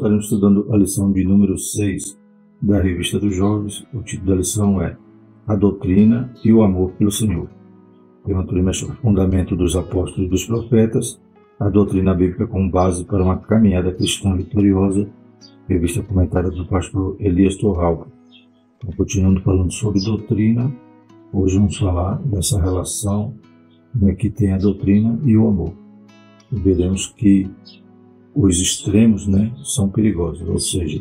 estaremos estudando a lição de número 6 da Revista dos Jovens. O título da lição é A Doutrina e o Amor pelo Senhor. Tema trimestre sobre o fundamento dos apóstolos e dos profetas, a doutrina bíblica como base para uma caminhada cristã vitoriosa, revista comentária do pastor Elias Torralba. Então, continuando falando sobre doutrina, hoje vamos falar dessa relação que tem a doutrina e o amor. E veremos que os extremos são perigosos, ou seja,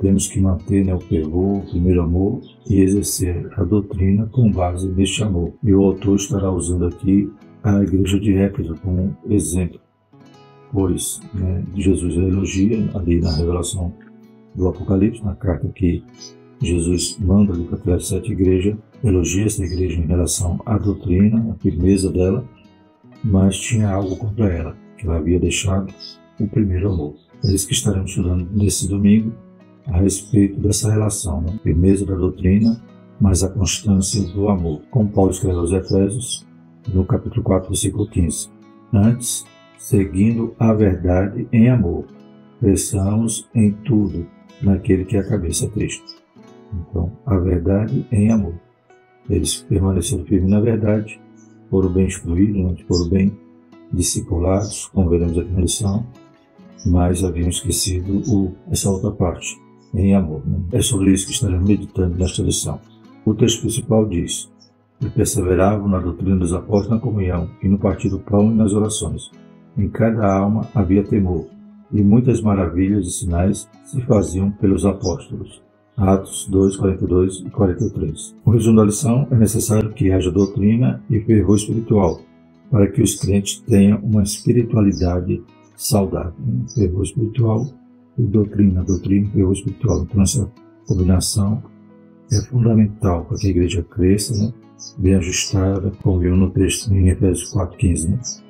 temos que manter o fervor, o primeiro amor e exercer a doutrina com base neste amor. E o autor estará usando aqui a igreja de Éfeso como exemplo, pois Jesus elogia ali na revelação do Apocalipse, na carta que Jesus manda ali para aquelas 7 igrejas, elogia essa igreja em relação à doutrina, à firmeza dela, mas tinha algo contra ela, que ela havia deixado o primeiro amor. É isso que estaremos estudando nesse domingo, a respeito dessa relação, firmeza da doutrina, mas a constância do amor. Como Paulo escreve aos Efésios, no capítulo 4, versículo 15. Antes, seguindo a verdade em amor, cresçamos em tudo naquele que é a cabeça, Cristo. Então, a verdade em amor. Eles permaneceram firmes na verdade, foram bem instruídos, foram bem discipulados, como veremos aqui na lição, mas haviam esquecido essa outra parte, em amor. É sobre isso que estaremos meditando nesta lição. O texto principal diz: e perseveravam na doutrina dos apóstolos, na comunhão, e no partir do pão e nas orações. Em cada alma havia temor, e muitas maravilhas e sinais se faziam pelos apóstolos. Atos 2, 42 e 43. O resumo da lição: é necessário que haja doutrina e fervor espiritual, para que os crentes tenham uma espiritualidade saudável. Fervor espiritual e doutrina e fervor espiritual. Então essa combinação é fundamental para que a igreja cresça, bem ajustada, como viu no texto em Efésios 4,15.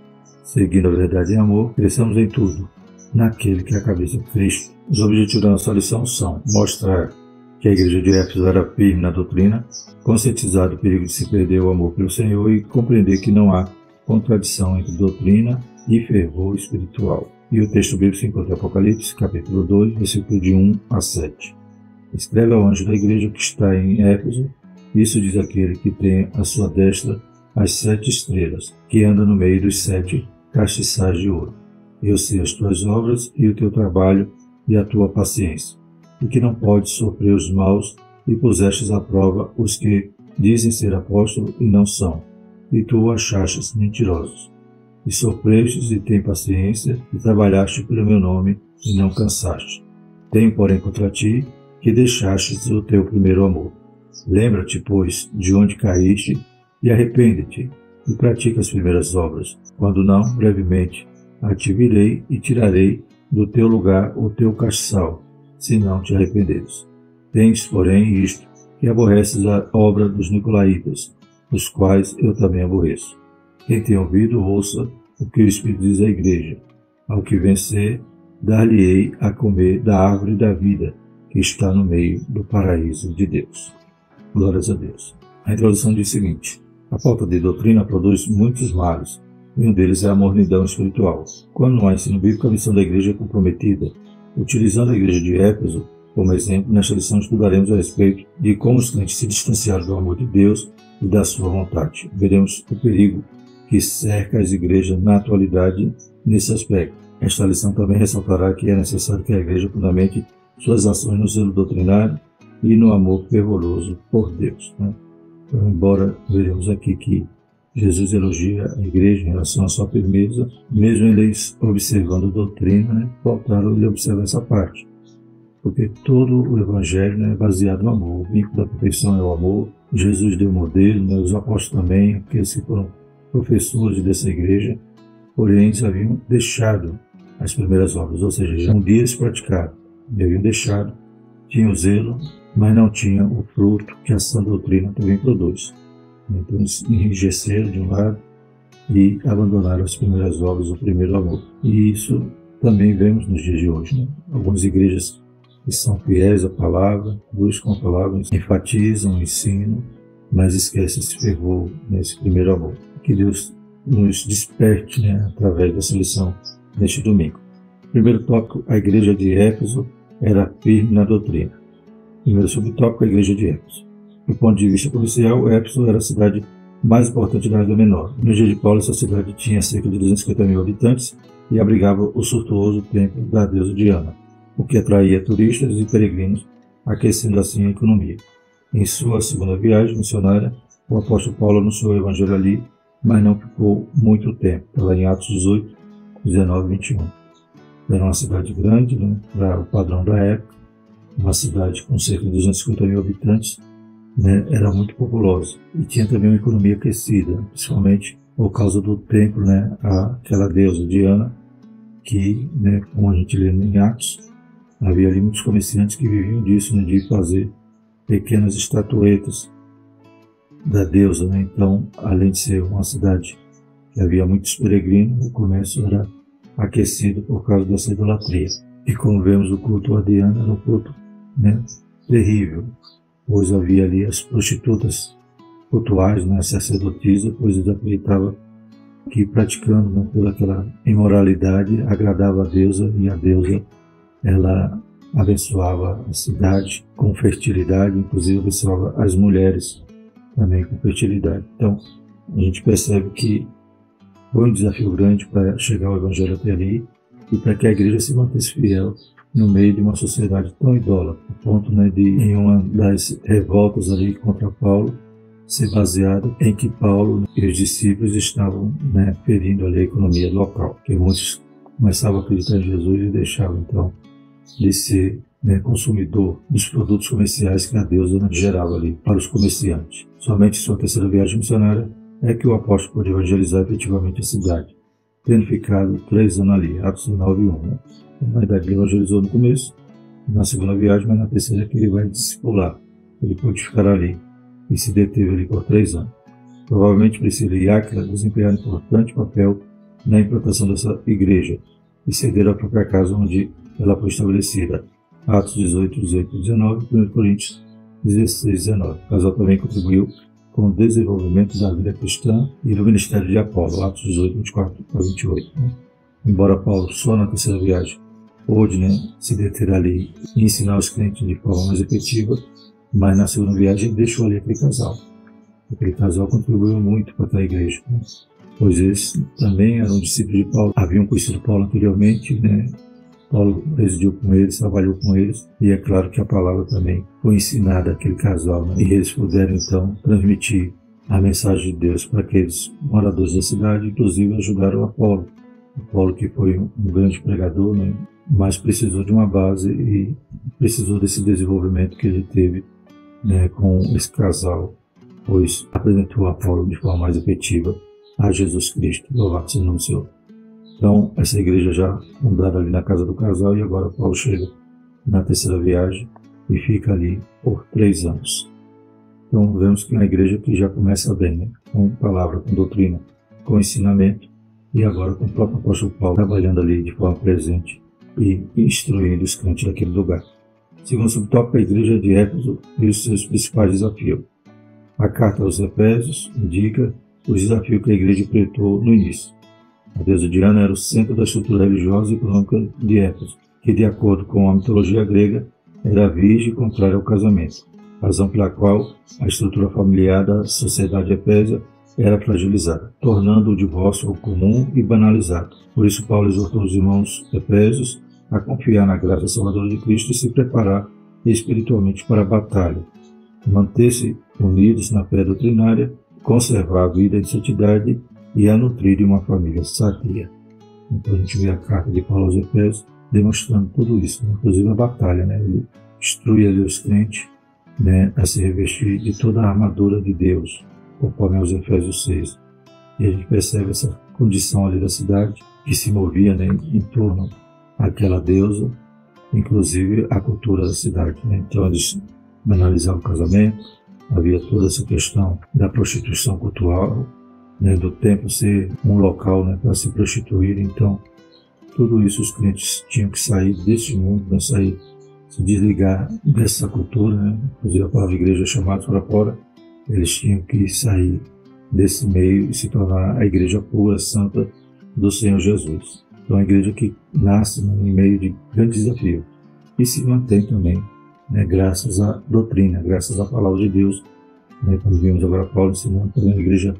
Seguindo a verdade em amor, cresçamos em tudo, naquele que é a cabeça de Cristo. Os objetivos da nossa lição são mostrar que a igreja de Éfeso era firme na doutrina, conscientizar do perigo de se perder o amor pelo Senhor e compreender que não há contradição entre doutrina e fervor espiritual. E o texto bíblico se encontra em Apocalipse, capítulo 2, versículo de 1 a 7. Escreve ao anjo da igreja que está em Éfeso: isso diz aquele que tem à sua destra as 7 estrelas, que anda no meio dos 7 castiçais de ouro. Eu sei as tuas obras e o teu trabalho e a tua paciência, e que não podes sofrer os maus, e pusestes à prova os que dizem ser apóstolos e não são, e tu o achastes mentirosos. E sofrestes e tem paciência, e trabalhaste pelo meu nome, e não cansaste. Tenho, porém, contra ti, que deixastes o teu primeiro amor. Lembra-te, pois, de onde caíste, e arrepende-te, e pratica as primeiras obras. Quando não, brevemente, a ti virei e tirarei do teu lugar o teu castiçal, se não te arrependeres. Tens, porém, isto, que aborreces a obra dos nicolaítas, os quais eu também aborreço. Quem tem ouvido, ouça o que o Espírito diz à igreja. Ao que vencer, dar-lhe-ei a comer da árvore da vida, que está no meio do paraíso de Deus. Glórias a Deus. A introdução diz o seguinte: a falta de doutrina produz muitos males, e um deles é a mornidão espiritual. Quando não há ensino bíblico, a missão da igreja é comprometida. Utilizando a igreja de Éfeso como exemplo, nesta lição estudaremos a respeito de como os crentes se distanciaram do amor de Deus e da sua vontade. Veremos o perigo que cerca as igrejas na atualidade nesse aspecto. Esta lição também ressaltará que é necessário que a igreja fundamente suas ações no zelo doutrinário e no amor fervoroso por Deus. Então, embora veremos aqui que Jesus elogia a igreja em relação à sua firmeza, mesmo eles observando a doutrina, faltaram ele observar essa parte. Porque todo o evangelho é baseado no amor. O vínculo da perfeição é o amor. Jesus deu modelo, os apóstolos também, aqueles que foram professores dessa igreja, porém eles haviam deixado as primeiras obras, ou seja, já um dia eles praticaram, e haviam deixado, tinham zelo, mas não tinham o fruto que a sã doutrina também produz. Então eles enrijeceram de um lado e abandonaram as primeiras obras, o primeiro amor. E isso também vemos nos dias de hoje. Algumas igrejas que são fiéis à palavra, buscam a palavra, enfatizam o ensino, mas esquecem esse fervor, esse primeiro amor. Que Deus nos desperte através dessa lição neste domingo. Primeiro tópico, a igreja de Éfeso era firme na doutrina. Primeiro subtópico, a igreja de Éfeso. Do ponto de vista comercial, Éfeso era a cidade mais importante da Ásia Menor. No dia de Paulo, essa cidade tinha cerca de 250 mil habitantes e abrigava o suntuoso templo da deusa Diana, o que atraía turistas e peregrinos, aquecendo assim a economia. Em sua segunda viagem missionária, o apóstolo Paulo anunciou o evangelho ali, mas não ficou muito tempo. Estava em Atos 18, 19 e 21. Era uma cidade grande, para o padrão da época, uma cidade com cerca de 250 mil habitantes, era muito populosa e tinha também uma economia aquecida, principalmente por causa do templo, aquela deusa Diana, que, como a gente lê em Atos, havia ali muitos comerciantes que viviam disso, de fazer pequenas estatuetas da deusa. Então, além de ser uma cidade que havia muitos peregrinos, o comércio era aquecido por causa dessa idolatria. E como vemos, o culto a Diana era um culto terrível, pois havia ali as prostitutas cultuais, sacerdotisas, pois eles acreditavam que praticando toda aquela imoralidade agradava a deusa, e a deusa ela abençoava a cidade com fertilidade, inclusive abençoava as mulheres também com fertilidade. Então, a gente percebe que foi um desafio grande para chegar ao evangelho até ali e para que a igreja se mantesse fiel no meio de uma sociedade tão idólatra, a ponto de, em uma das revoltas ali contra Paulo, ser baseado em que Paulo e os discípulos estavam ferindo ali a economia local, que muitos começavam a acreditar em Jesus e deixavam então de ser consumidor dos produtos comerciais que a deusa gerava ali para os comerciantes. Somente em sua terceira viagem missionária é que o apóstolo pôde evangelizar efetivamente a cidade, tendo ficado 3 anos ali, Atos 9 e 1. Na verdade, ele evangelizou no começo, na segunda viagem, mas na terceira é que ele vai discipular. Ele pôde ficar ali e se deteve ali por 3 anos. Provavelmente Priscila e Áquila desempenharam importante papel na implantação dessa igreja e cederam a própria casa onde ela foi estabelecida. Atos 18, 18 e 19, 1 Coríntios 16, 19. O casal também contribuiu com o desenvolvimento da vida cristã e do ministério de Apolo, Atos 18, 24 a 28. Embora Paulo só na terceira viagem pôde se deter ali e ensinar os crentes de forma mais efetiva, mas na segunda viagem ele deixou ali aquele casal. Aquele casal contribuiu muito para a igreja, pois eles também eram discípulos de Paulo, haviam conhecido Paulo anteriormente, Paulo residiu com eles, trabalhou com eles, e é claro que a palavra também foi ensinada àquele casal, e eles puderam então transmitir a mensagem de Deus para aqueles moradores da cidade, inclusive ajudaram Apolo. Apolo, que foi um grande pregador, mas precisou de uma base e precisou desse desenvolvimento que ele teve com esse casal, pois apresentou Apolo de forma mais efetiva a Jesus Cristo. Louvado seja o nome do Senhor. Então, essa igreja já fundada ali na casa do casal, e agora Paulo chega na terceira viagem e fica ali por 3 anos. Então, vemos que é uma igreja que já começa bem, com palavra, com doutrina, com ensinamento, e agora com o próprio apóstolo Paulo trabalhando ali de forma presente e instruindo os crentes daquele lugar. Segundo subtópico, a igreja de Éfeso e os seus principais desafios. A carta aos Efésios indica os desafios que a igreja enfrentou no início. A deusa Diana era o centro da estrutura religiosa e econômica de Éfeso, que, de acordo com a mitologia grega, era virgem e contrária ao casamento, razão pela qual a estrutura familiar da sociedade efésia era fragilizada, tornando o divórcio comum e banalizado. Por isso, Paulo exortou os irmãos efésios a confiar na graça salvadora de Cristo e se preparar espiritualmente para a batalha, manter-se unidos na fé doutrinária, conservar a vida em santidade e a nutrir uma família sadia. Então a gente vê a carta de Paulo aos Efésios demonstrando tudo isso, inclusive a batalha. Ele instrui ali os crentes a se revestir de toda a armadura de Deus, conforme aos Efésios 6. E a gente percebe essa condição ali da cidade que se movia em torno àquela deusa, inclusive a cultura da cidade. Então eles banalizavam o casamento, havia toda essa questão da prostituição cultural, do templo ser um local para se prostituir. Então, tudo isso os crentes tinham que sair desse mundo, se desligar dessa cultura, inclusive a palavra igreja é chamada para fora. Eles tinham que sair desse meio e se tornar a igreja pura, santa do Senhor Jesus. Então, é uma igreja que nasce, né, em meio de grandes desafios e se mantém também, né, graças à doutrina, graças à palavra de Deus, né, como vimos agora Paulo ensinando. Também a igreja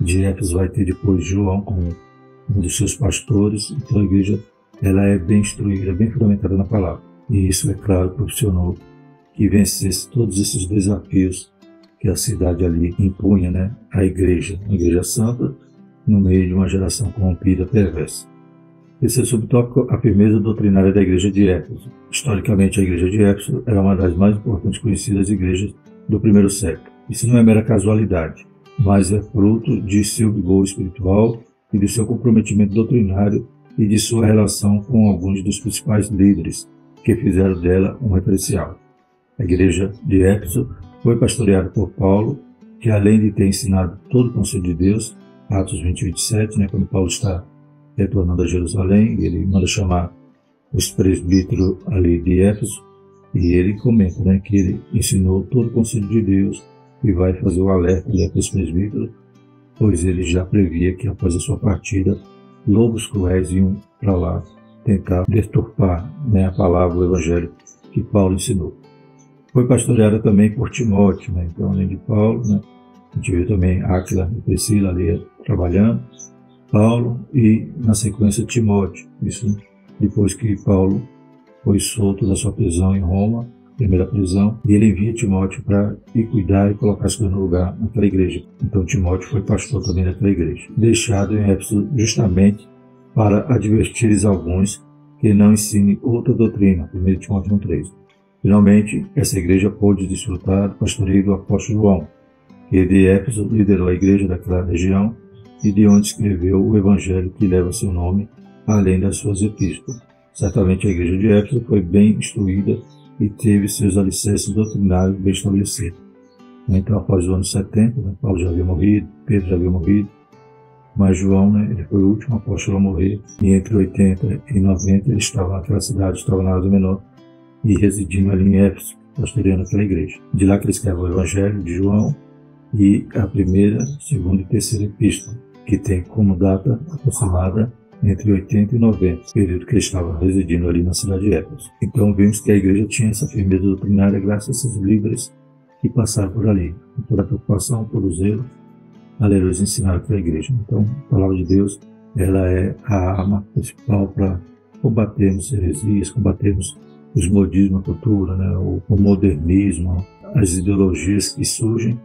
de Éfeso vai ter depois João como um dos seus pastores. Então a igreja ela é bem instruída, bem fundamentada na palavra. E isso, é claro, proporcionou que vencesse todos esses desafios que a cidade ali impunha, né, à igreja, uma igreja santa, no meio de uma geração corrompida, perversa. Esse é o subtópico, a firmeza doutrinária da igreja de Éfeso. Historicamente, a igreja de Éfeso era uma das mais importantes conhecidas igrejas do primeiro século. Isso não é mera casualidade, mas é fruto de seu vigor espiritual e de seu comprometimento doutrinário e de sua relação com alguns dos principais líderes que fizeram dela um referencial. A igreja de Éfeso foi pastoreada por Paulo, que além de ter ensinado todo o conselho de Deus, Atos 20 e 27, né, quando Paulo está retornando a Jerusalém, ele manda chamar os presbíteros ali de Éfeso, e ele comenta, né, que ele ensinou todo o conselho de Deus e vai fazer o alerta ali para os presbíteros, pois ele já previa que após a sua partida, lobos cruéis iam para lá tentar deturpar, né, a palavra, o evangelho que Paulo ensinou. Foi pastoreada também por Timóteo, né, então além de Paulo, né, a gente vê também Áquila e Priscila ali trabalhando, Paulo e na sequência Timóteo, isso depois que Paulo foi solto da sua prisão em Roma, primeira prisão, e ele envia Timóteo para ir cuidar e colocar as coisas no lugar naquela igreja. Então Timóteo foi pastor também daquela igreja, deixado em Éfeso justamente para advertir alguns que não ensinem outra doutrina, 1 Timóteo 1,3. Finalmente, essa igreja pôde desfrutar do pastoreio do apóstolo João, que de Éfeso liderou a igreja daquela região e de onde escreveu o evangelho que leva seu nome, além das suas epístolas. Certamente a igreja de Éfeso foi bem instruída e teve seus alicerces doutrinários bem estabelecidos. Então, após o ano 70, né, Paulo já havia morrido, Pedro já havia morrido, mas João, né, ele foi o último apóstolo a morrer, e entre 80 e 90 ele estava naquela cidade, estava na Ásia Menor, e residindo ali em Éfeso, pastoreando aquela igreja. De lá que ele escreve o evangelho de João e a primeira, segunda e terceira epístola, que tem como data aproximada entre 80 e 90, período que ele estava residindo ali na cidade de Éfeso. Então vimos que a igreja tinha essa firmeza doutrinária graças a esses líderes que passaram por ali, por a preocupação, por o zelo, aleluia, ensinaram para a igreja. Então a palavra de Deus, ela é a arma principal para combatermos heresias, combatermos os modismos, a cultura, né, o modernismo, as ideologias que surgem.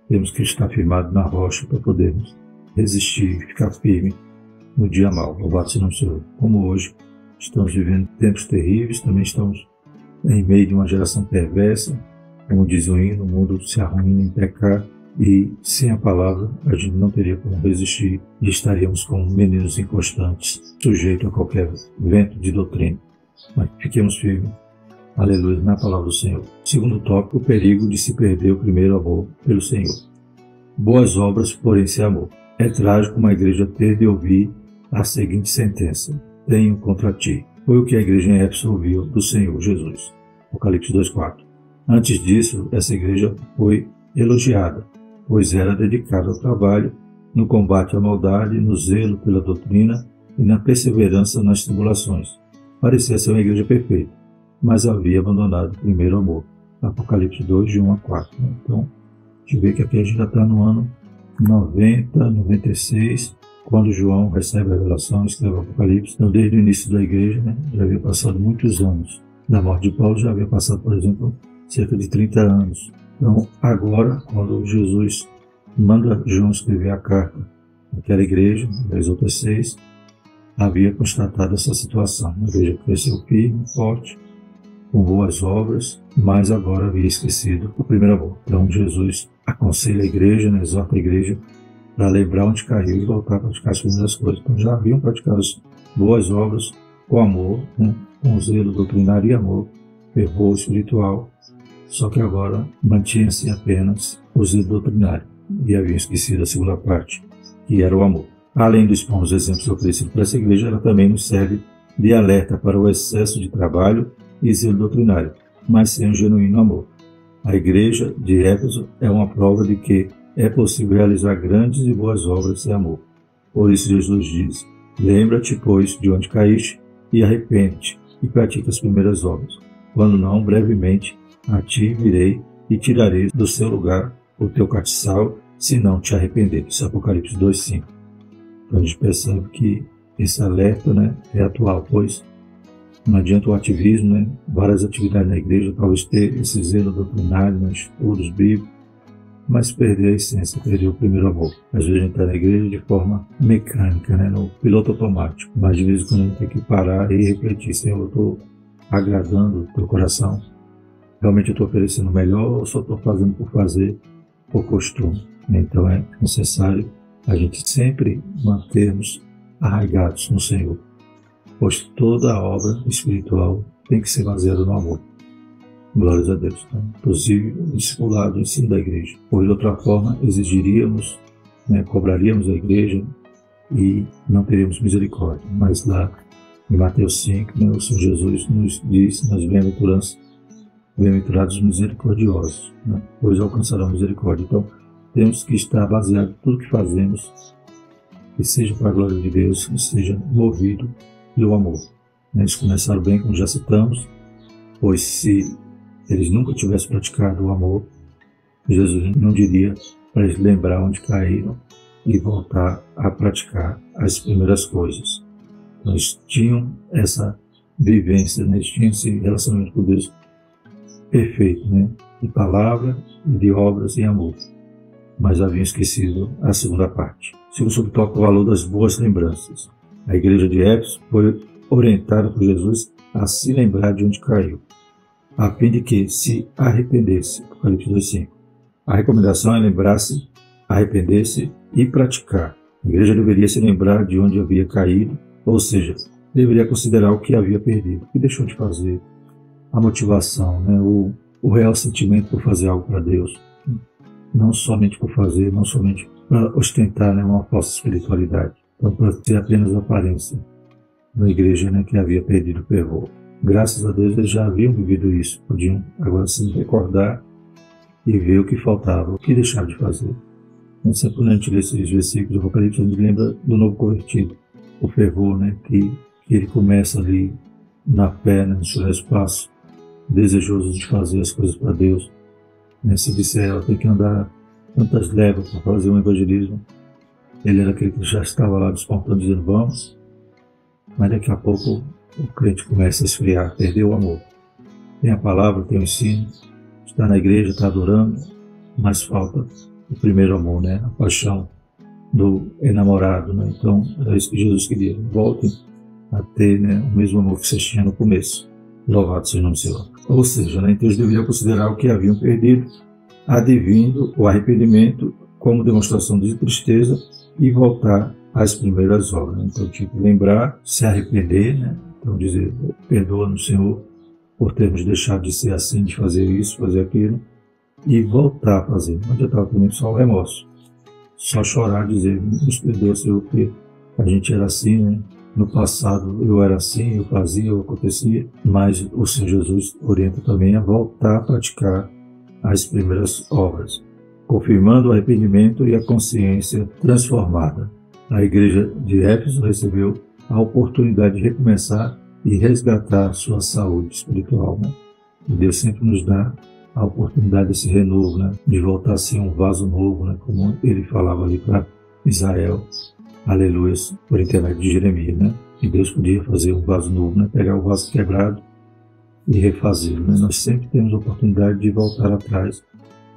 Temos que estar firmados na rocha para podermos resistir, ficar firme no dia mau. Louvado seja o Senhor. Como hoje estamos vivendo tempos terríveis, também estamos em meio de uma geração perversa, como diz o hino, o mundo se arruína em pecar, e sem a palavra a gente não teria como resistir e estaríamos como meninos inconstantes, sujeitos a qualquer vento de doutrina. Mas fiquemos firmes, aleluia, na palavra do Senhor. Segundo tópico, o perigo de se perder o primeiro amor pelo Senhor. Boas obras, porém sem amor. É trágico uma igreja ter de ouvir a seguinte sentença: tenho contra ti. Foi o que a igreja em Éfeso ouviu do Senhor Jesus. Apocalipse 2,4. Antes disso, essa igreja foi elogiada, pois era dedicada ao trabalho, no combate à maldade, no zelo pela doutrina e na perseverança nas tribulações. Parecia ser uma igreja perfeita, mas havia abandonado o primeiro amor. Apocalipse 2, de 1 a 4. Então, a gente vê que aqui a gente já está no ano 90, 96, quando João recebe a revelação, escreve o Apocalipse. Então, desde o início da igreja, né, já havia passado muitos anos. Da morte de Paulo já havia passado, por exemplo, cerca de 30 anos. Então, agora, quando Jesus manda João escrever a carta naquela igreja, das outras 6, havia constatado essa situação. A igreja cresceu firme, forte, com boas obras, mas agora havia esquecido o primeiro amor. Então Jesus aconselha a igreja, né, exorta a igreja para lembrar onde caiu e voltar a praticar as primeiras coisas. Então já haviam praticado as boas obras com amor, né, com zelo doutrinário e amor, fervor espiritual, só que agora mantinha-se apenas o zelo doutrinário e haviam esquecido a segunda parte, que era o amor. Além dos bons exemplos oferecidos para essa igreja, ela também nos serve de alerta para o excesso de trabalho e zelo doutrinário, mas sem um genuíno amor. A igreja de Éfeso é uma prova de que é possível realizar grandes e boas obras sem amor. Por isso Jesus diz: Lembra-te, pois, de onde caíste, e arrepende-te, e pratica as primeiras obras. Quando não, brevemente, a ti virei e tirarei do seu lugar o teu castiçal, se não te arrependeres. Apocalipse 2:5. Então a gente percebe que esse alerta, né, é atual, pois não adianta o ativismo, né, várias atividades na igreja, talvez ter esse zelo doutrinário, né, estudos bíblicos, mas perder a essência, perder o primeiro amor. Às vezes a gente está na igreja de forma mecânica, né, no piloto automático, mas de vez em quando a gente tem que parar e refletir: Senhor, eu estou agradando o teu coração? Realmente eu estou oferecendo o melhor ou só estou fazendo por fazer, por costume? Então é necessário a gente sempre mantermos arraigados no Senhor, pois toda obra espiritual tem que ser baseada no amor. Glórias a Deus. Então, inclusive o discipulado, o ensino da igreja. Pois de outra forma exigiríamos, né, cobraríamos a igreja e não teríamos misericórdia. Mas lá em Mateus 5, né, o Senhor Jesus nos diz nas bem-aventuranças: bem-aventurados os misericordiosos, né, pois alcançarão misericórdia. Então temos que estar baseado em tudo que fazemos, que seja para a glória de Deus, que seja movido pelo amor. Eles começaram bem, como já citamos, pois se eles nunca tivessem praticado o amor, Jesus não diria para eles lembrar onde caíram e voltar a praticar as primeiras coisas. Eles tinham essa vivência, né? Eles tinham esse relacionamento com Deus perfeito, né? De palavra e de obras em amor, mas haviam esquecido a segunda parte. Segundo subtópico, o valor das boas lembranças. A igreja de Éfeso foi orientada por Jesus a se lembrar de onde caiu, a fim de que se arrependesse. Apocalipse 2:5. A recomendação é lembrar-se, arrepender-se e praticar. A igreja deveria se lembrar de onde havia caído, ou seja, deveria considerar o que havia perdido, o que deixou de fazer, a motivação, né? o real sentimento por fazer algo para Deus. Não somente por fazer, não somente para ostentar, né, uma falsa espiritualidade, então para ter apenas aparência na igreja, né, que havia perdido o fervor. Graças a Deus eles já haviam vivido isso, podiam agora se recordar e ver o que faltava, o que deixaram de fazer. Então, sempre quando a gente lê esses versículos do Apocalipse, a gente lembra do novo convertido, o fervor, né, que ele começa ali na fé, né, no seu espaço, desejoso de fazer as coisas para Deus. Se disser, ela tem que andar tantas léguas para fazer um evangelismo, ele era aquele que já estava lá despontando, dizendo vamos, mas daqui a pouco o crente começa a esfriar, perder o amor. Tem a palavra, tem o ensino, está na igreja, está adorando, mas falta o primeiro amor, né? A paixão do enamorado, né? Então era isso que Jesus queria: voltem a ter, né, o mesmo amor que vocês tinham no começo. Louvado seja o nome do Senhor. Ou seja, né, então eles deveriam considerar o que haviam perdido, advindo o arrependimento como demonstração de tristeza e voltar às primeiras obras. Então, tipo, lembrar, se arrepender, né? Então dizer, perdoa-nos, Senhor, por termos deixado de ser assim, de fazer isso, fazer aquilo, e voltar a fazer. Não adiantava também só o remorso, só chorar, dizer, nos perdoa, Senhor, porque a gente era assim, né? No passado eu era assim, eu fazia, eu acontecia, mas o Senhor Jesus orienta também a voltar a praticar as primeiras obras, confirmando o arrependimento e a consciência transformada. A igreja de Éfeso recebeu a oportunidade de recomeçar e resgatar sua saúde espiritual, né? E Deus sempre nos dá a oportunidade desse renovo, né? De voltar a ser um vaso novo, né? Como ele falava ali para Israel, aleluia, por intermédio de Jeremias, né? E Deus podia fazer um vaso novo, né? Pegar o vaso quebrado e refazê-lo, né? Nós sempre temos a oportunidade de voltar atrás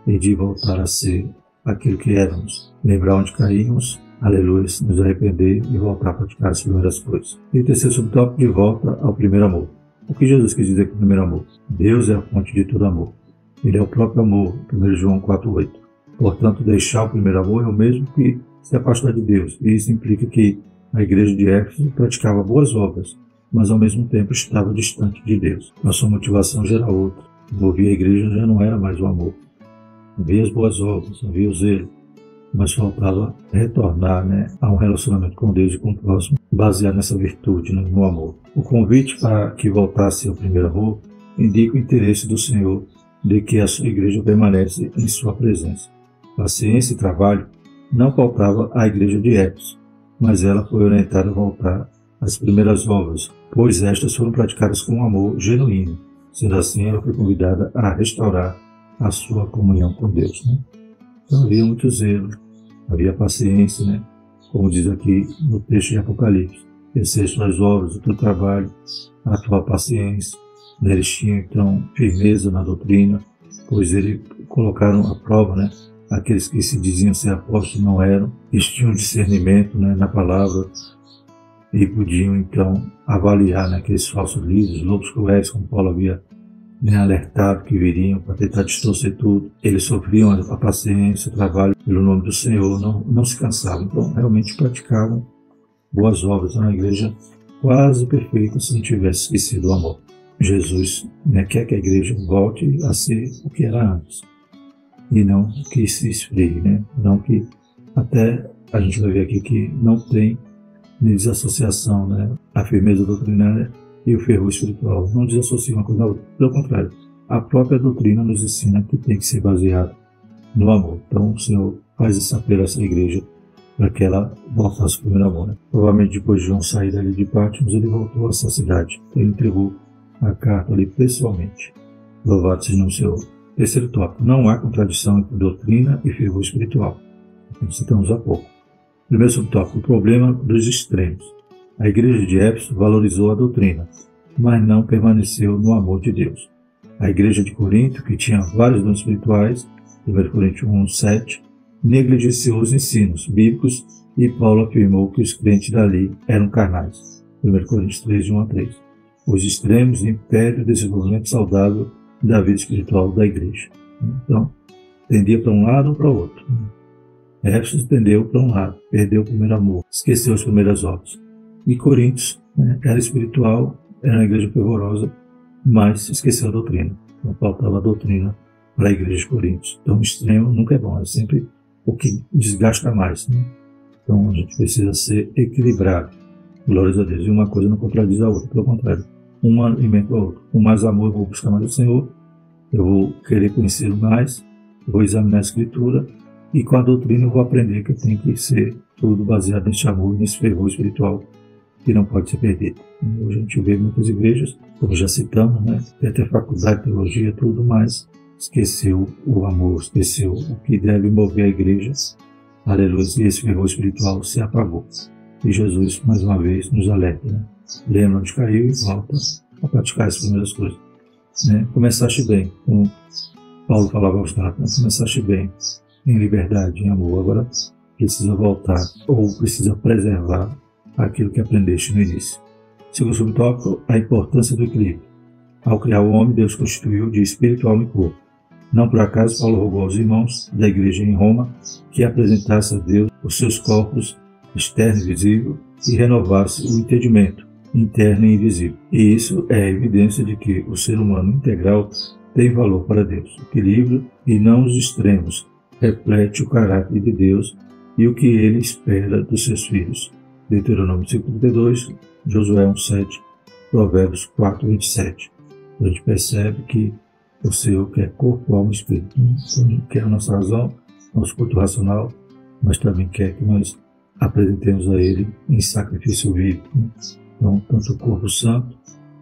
e de voltar a ser aquilo que éramos, lembrar onde caímos, aleluia, nos arrepender e voltar a praticar as primeiras coisas. E o terceiro subtópico, de volta ao primeiro amor. O que Jesus quis dizer com o primeiro amor? Deus é a fonte de todo amor. Ele é o próprio amor, 1 João 4,8. Portanto, deixar o primeiro amor é o mesmo que se afastar de Deus. E isso implica que a igreja de Éfeso praticava boas obras, mas ao mesmo tempo estava distante de Deus. A sua motivação já era outra. Mover a igreja já não era mais o amor. Havia as boas obras, havia o zelo, mas faltava retornar, né, a um relacionamento com Deus e com o próximo, baseado nessa virtude, né, no amor. O convite para que voltasse ao primeiro amor indica o interesse do Senhor de que a sua igreja permanece em sua presença. A ciência e trabalho não faltava à igreja de Éfeso, mas ela foi orientada a voltar às primeiras obras, pois estas foram praticadas com um amor genuíno. Sendo assim, ela foi convidada a restaurar a sua comunhão com Deus. Então havia muito zelo, havia paciência, como diz aqui no texto de Apocalipse. Exerce as obras, o teu trabalho, a tua paciência. Eles tinham então firmeza na doutrina, pois eles colocaram à prova, aqueles que se diziam ser apóstolos não eram. Eles tinham discernimento, na palavra, e podiam então avaliar, aqueles falsos líderes, lobos cruéis, como Paulo havia alertado que viriam para tentar distorcer tudo. Eles sofriam a paciência, o trabalho pelo nome do Senhor, não se cansavam. Então realmente praticavam boas obras na igreja quase perfeita, se não tivesse esquecido o amor. Jesus quer que a igreja volte a ser o que era antes, e não que se esfrie, não que até a gente vai ver aqui que não tem desassociação, a firmeza doutrinária e o fervor espiritual. Não desassocia uma coisa da outra. Pelo contrário, a própria doutrina nos ensina que tem que ser baseada no amor. Então o Senhor faz esse apelo a essa igreja para que ela voltasse para o primeiro amor. Provavelmente depois de João sair dali de Patmos, ele voltou a essa cidade. Ele entregou a carta ali pessoalmente. Louvado seja o Senhor. Terceiro tópico: não há contradição entre doutrina e fervor espiritual. Como citamos há pouco. Primeiro subtópico: o problema dos extremos. A igreja de Éfeso valorizou a doutrina, mas não permaneceu no amor de Deus. A igreja de Corinto, que tinha vários dons espirituais, 1 Coríntios 1:7, negligenciou os ensinos bíblicos e Paulo afirmou que os crentes dali eram carnais. 1 Coríntios 3, 1-3. Os extremos impedem o desenvolvimento saudável da vida espiritual da igreja. Então, tendia para um lado ou para o outro. Éfeso tendeu para um lado, perdeu o primeiro amor, esqueceu as primeiras obras. E Coríntios era espiritual, era uma igreja fervorosa, mas esqueceu a doutrina. Não faltava a doutrina para a igreja de Coríntios. Então, o extremo nunca é bom, é sempre o que desgasta mais. Então, a gente precisa ser equilibrado. Glórias a Deus. E uma coisa não contradiz a outra, pelo contrário. Uma alimenta a outra. Com mais amor, eu vou buscar mais o Senhor, eu vou querer conhecê-lo mais, eu vou examinar a Escritura, e com a doutrina eu vou aprender que tem que ser tudo baseado nesse amor, nesse fervor espiritual, que não pode ser perdido. Hoje a gente vê muitas igrejas, como já citamos, tem até faculdade de teologia, tudo, mas esqueceu o amor, esqueceu o que deve mover a igreja. Aleluia, e esse fervor espiritual se apagou. E Jesus, mais uma vez, nos alerta. Lembra onde caiu e volta a praticar as primeiras coisas. Começaste bem, como Paulo falava aos Gálatas, começaste bem, em liberdade, em amor, agora precisa voltar, ou precisa preservar aquilo que aprendeste no início. Segundo subtópico, a importância do equilíbrio. Ao criar o homem, Deus constituiu de espírito, alma e corpo. Não por acaso, Paulo rogou aos irmãos da igreja em Roma que apresentasse a Deus os seus corpos externo e visível e renovasse o entendimento interno e invisível. E isso é a evidência de que o ser humano integral tem valor para Deus. O equilíbrio e não os extremos reflete o caráter de Deus e o que Ele espera dos seus filhos. Deuteronômio 5:32, Josué 1:7, Provérbios 4:27. A gente percebe que o Senhor quer corpo, alma e espírito. Então, quer a nossa razão, nosso culto racional, mas também quer que nós apresentemos a Ele em sacrifício vivo. Então, tanto o corpo santo,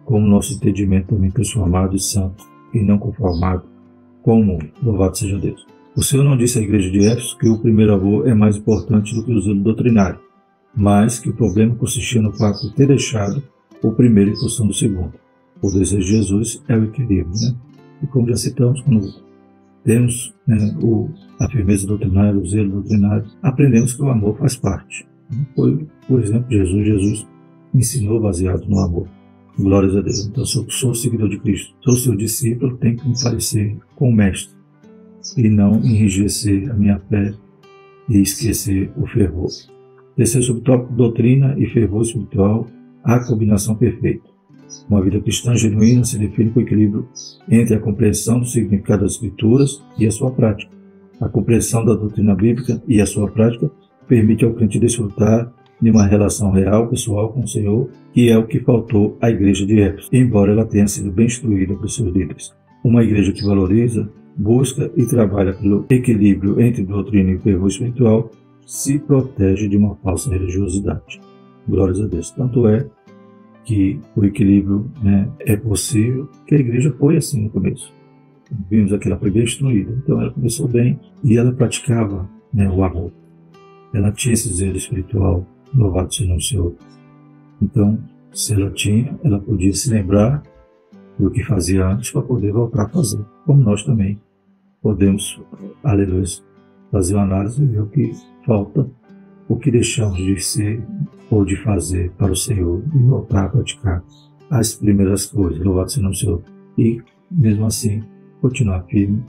como o nosso entendimento também transformado e santo, e não conformado com o mundo. Louvado seja Deus. O Senhor não disse à igreja de Éfeso que o primeiro amor é mais importante do que o zelo doutrinário, mas que o problema consistia no fato de ter deixado o primeiro em função do segundo. O desejo de Jesus é o equilíbrio, E como já citamos, quando temos a firmeza doutrinária, o zelo doutrinário, aprendemos que o amor faz parte. Foi, por exemplo, Jesus ensinou baseado no amor. Glórias a Deus. Então, se eu sou seguidor de Cristo, sou seu discípulo, tenho que me parecer com o Mestre e não enrijecer a minha fé e esquecer o fervor. Terceiro subtópico: doutrina e fervor espiritual, a combinação perfeita. Uma vida cristã genuína se define com equilíbrio entre a compreensão do significado das Escrituras e a sua prática. A compreensão da doutrina bíblica e a sua prática permite ao crente desfrutar de uma relação real, pessoal com o Senhor, que é o que faltou à igreja de Éfeso, embora ela tenha sido bem instruída por seus líderes. Uma igreja que valoriza, busca e trabalha pelo equilíbrio entre doutrina e fervor espiritual se protege de uma falsa religiosidade. Glórias a Deus. Tanto é que o equilíbrio, né, é possível, que a igreja foi assim no começo. Vimos que ela foi bem instruída, então ela começou bem e ela praticava, né, o amor. Ela tinha esse zelo espiritual, louvado seja o Senhor. Então, se ela tinha, ela podia se lembrar do que fazia antes para poder voltar a fazer. Como nós também podemos, aleluia, fazer uma análise e ver o que falta, o que deixamos de ser ou de fazer para o Senhor e voltar a praticar as primeiras coisas, louvado seja o Senhor. E, mesmo assim, continuar firme,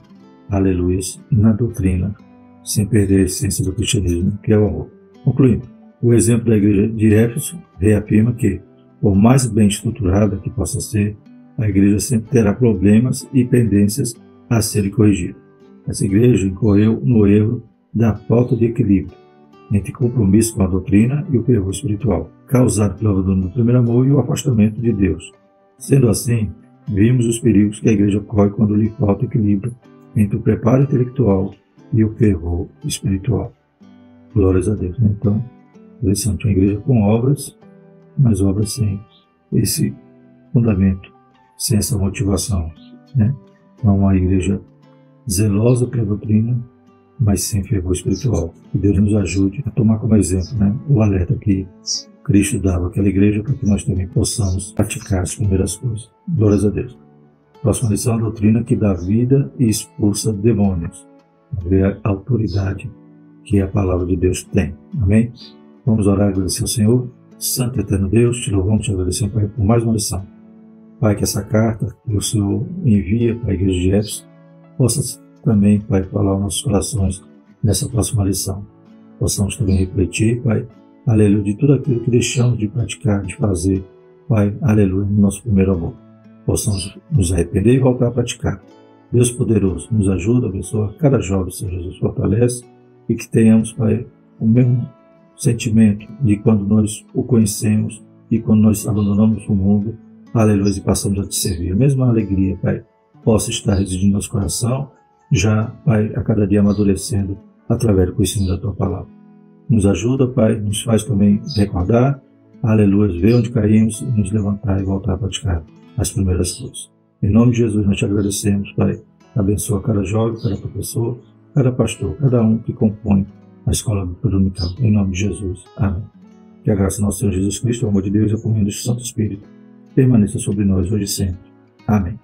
aleluia, na doutrina, sem perder a essência do cristianismo, que é o amor. Concluindo, o exemplo da igreja de Éfeso reafirma que, por mais bem estruturada que possa ser, a igreja sempre terá problemas e pendências a serem corrigidas. Essa igreja incorreu no erro da falta de equilíbrio entre compromisso com a doutrina e o fervor espiritual, causado pelo abandono do primeiro amor e o afastamento de Deus. Sendo assim, vimos os perigos que a igreja corre quando lhe falta equilíbrio entre o preparo intelectual e o fervor espiritual. Glórias a Deus. Então, interessante, uma igreja com obras, mas obras sem esse fundamento, sem essa motivação, né? Não uma igreja zelosa pela doutrina, mas sem fervor espiritual. Que Deus nos ajude a tomar como exemplo, né, o alerta que Cristo dava àquela igreja para que nós também possamos praticar as primeiras coisas. Glórias a Deus. Próxima lição, a doutrina que dá vida e expulsa demônios. Ver a autoridade que a palavra de Deus tem. Amém? Vamos orar e agradecer ao Senhor. Santo e eterno Deus, te louvamos e te agradecemos, Pai, por mais uma lição. Pai, que essa carta que o Senhor envia para a igreja de Éfeso possa também, Pai, falar aos nossos corações nessa próxima lição. Possamos também refletir, Pai, aleluia, de tudo aquilo que deixamos de praticar, de fazer, Pai, aleluia, no nosso primeiro amor. Possamos nos arrepender e voltar a praticar. Deus poderoso, nos ajuda, abençoa cada jovem, Senhor Jesus, fortalece e que tenhamos, Pai, o mesmo sentimento de quando nós o conhecemos e quando nós abandonamos o mundo, aleluia, e passamos a te servir. A mesma alegria, Pai, possa estar residindo no nosso coração, já, Pai, a cada dia amadurecendo através do conhecimento da Tua Palavra. Nos ajuda, Pai, nos faz também recordar, aleluia, ver onde caímos e nos levantar e voltar a praticar as primeiras coisas. Em nome de Jesus, nós te agradecemos, Pai. Abençoa cada jovem, cada professor, cada pastor, cada um que compõe a Escola Dominical. Em nome de Jesus. Amém. Que a graça do nosso Senhor Jesus Cristo, o amor de Deus e a comunhão do Santo Espírito permaneça sobre nós hoje e sempre. Amém.